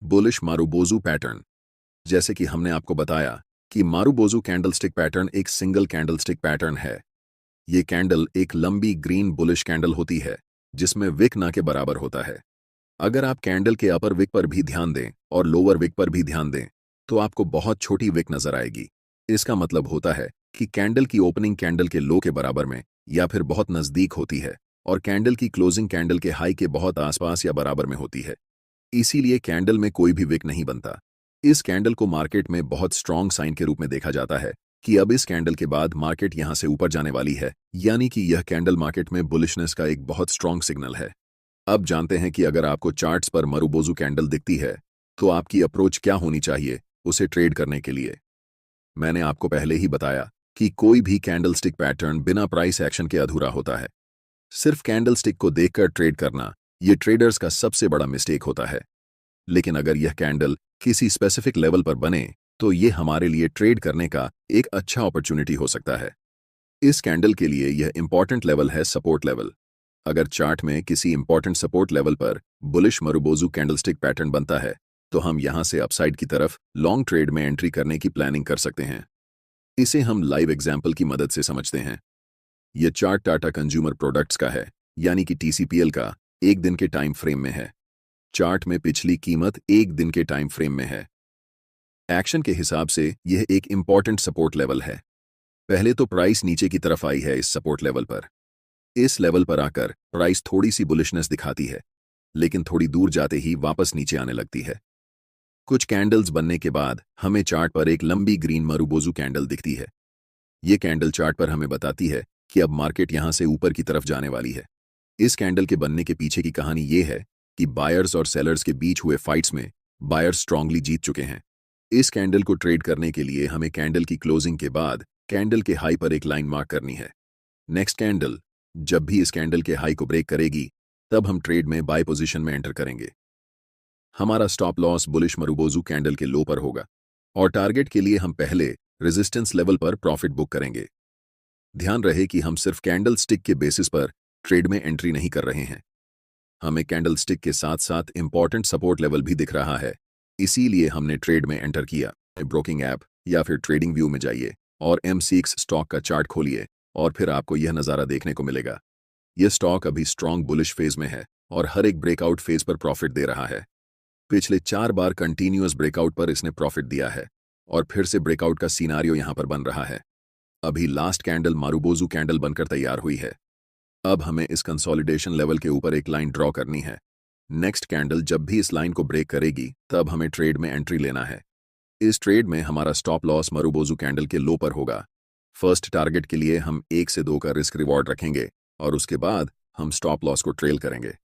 Bullish marubozu pattern. जैसे कि हमने आपको बताया कि मारुबोजू कैंडलस्टिक पैटर्न एक सिंगल कैंडलस्टिक पैटर्न है। ये कैंडल एक लंबी ग्रीन बुलिश कैंडल होती है जिसमें विक ना के बराबर होता है। अगर आप कैंडल के अपर विक पर भी ध्यान दें और लोअर विक पर भी ध्यान दें तो आपको बहुत छोटी विक नजर आएगी। इसका मतलब होता है कि कैंडल की ओपनिंग कैंडल के लो के बराबर में या फिर बहुत नजदीक होती है और कैंडल की क्लोजिंग कैंडल के हाई के बहुत आसपास या बराबर में होती है। इसीलिए कैंडल में कोई भी विक नहीं बनता। इस कैंडल को मार्केट में बहुत स्ट्रॉन्ग साइन के रूप में देखा जाता है कि अब इस कैंडल के बाद मार्केट यहां से ऊपर जाने वाली है, यानी कि यह कैंडल मार्केट में बुलिशनेस का एक बहुत स्ट्रॉन्ग सिग्नल है। अब जानते हैं कि अगर आपको चार्ट्स पर मारुबोजू कैंडल दिखती है तो आपकी अप्रोच क्या होनी चाहिए उसे ट्रेड करने के लिए। मैंने आपको पहले ही बताया कि कोई भी कैंडलस्टिक पैटर्न बिना प्राइस एक्शन के अधूरा होता है। सिर्फ कैंडलस्टिक को देखकर ट्रेड करना यह ट्रेडर्स का सबसे बड़ा मिस्टेक होता है। लेकिन अगर यह कैंडल किसी स्पेसिफिक लेवल पर बने तो यह हमारे लिए ट्रेड करने का एक अच्छा अपॉर्चुनिटी हो सकता है। इस कैंडल के लिए यह इंपॉर्टेंट लेवल है सपोर्ट लेवल। अगर चार्ट में किसी इंपॉर्टेंट सपोर्ट लेवल पर बुलिश मारुबोजू कैंडलस्टिक पैटर्न बनता है तो हम यहां से अपसाइड की तरफ लॉन्ग ट्रेड में एंट्री करने की प्लानिंग कर सकते हैं। इसे हम लाइव एग्जाम्पल की मदद से समझते हैं। यह चार्ट टाटा कंज्यूमर प्रोडक्ट्स का है, यानी कि TCPL का एक दिन के टाइम फ्रेम में है। चार्ट में पिछली कीमत एक दिन के टाइम फ्रेम में है। एक्शन के हिसाब से यह एक इंपॉर्टेंट सपोर्ट लेवल है। पहले तो प्राइस नीचे की तरफ आई है इस सपोर्ट लेवल पर। इस लेवल पर आकर प्राइस थोड़ी सी बुलिशनेस दिखाती है, लेकिन थोड़ी दूर जाते ही वापस नीचे आने लगती है। कुछ कैंडल्स बनने के बाद हमें चार्ट पर एक लंबी ग्रीन मारुबोजू कैंडल दिखती है। ये कैंडल चार्ट पर हमें बताती है कि अब मार्केट यहां से ऊपर की तरफ जाने वाली है। इस कैंडल के बनने के पीछे की कहानी ये है कि बायर्स और सेलर्स के बीच हुए फाइट्स में बायर्स स्ट्रांगली जीत चुके हैं। इस कैंडल को ट्रेड करने के लिए हमें कैंडल की क्लोजिंग के बाद कैंडल के हाई पर एक लाइन मार्क करनी है। नेक्स्ट कैंडल जब भी इस कैंडल के हाई को ब्रेक करेगी तब हम ट्रेड में बाय पोजीशन में एंटर करेंगे। हमारा stop loss bullish marubozu candle के लो पर होगा और टारगेट के लिए हम पहले रेजिस्टेंस लेवल पर प्रॉफिट बुक करेंगे। ध्यान रहे कि हम सिर्फ कैंडल स्टिक के बेसिस पर ट्रेड में एंट्री नहीं कर रहे हैं। हमें कैंडल स्टिक के साथ साथ इंपॉर्टेंट सपोर्ट लेवल भी दिख रहा है, इसीलिए हमने ट्रेड में एंटर किया। ब्रोकिंग ऐप या फिर ट्रेडिंग व्यू में जाइए और M6 स्टॉक का चार्ट खोलिए और फिर आपको यह नज़ारा देखने को मिलेगा। यह स्टॉक अभी स्ट्रॉन्ग बुलिश फेज में है और हर एक ब्रेकआउट फेज पर प्रॉफिट दे रहा है। पिछले 4 बार कंटिन्यूअस ब्रेकआउट पर इसने प्रॉफिट दिया है और फिर से ब्रेकआउट का सीनारियो यहां पर बन रहा है। अभी लास्ट कैंडल मारुबोजू कैंडल बनकर तैयार हुई है। अब हमें इस कंसोलिडेशन लेवल के ऊपर एक लाइन ड्रॉ करनी है। नेक्स्ट कैंडल जब भी इस लाइन को ब्रेक करेगी तब हमें ट्रेड में एंट्री लेना है। इस ट्रेड में हमारा स्टॉप लॉस मारुबोजू कैंडल के लो पर होगा। फर्स्ट टारगेट के लिए हम 1 से 2 का रिस्क रिवॉर्ड रखेंगे और उसके बाद हम स्टॉप लॉस को ट्रेल करेंगे।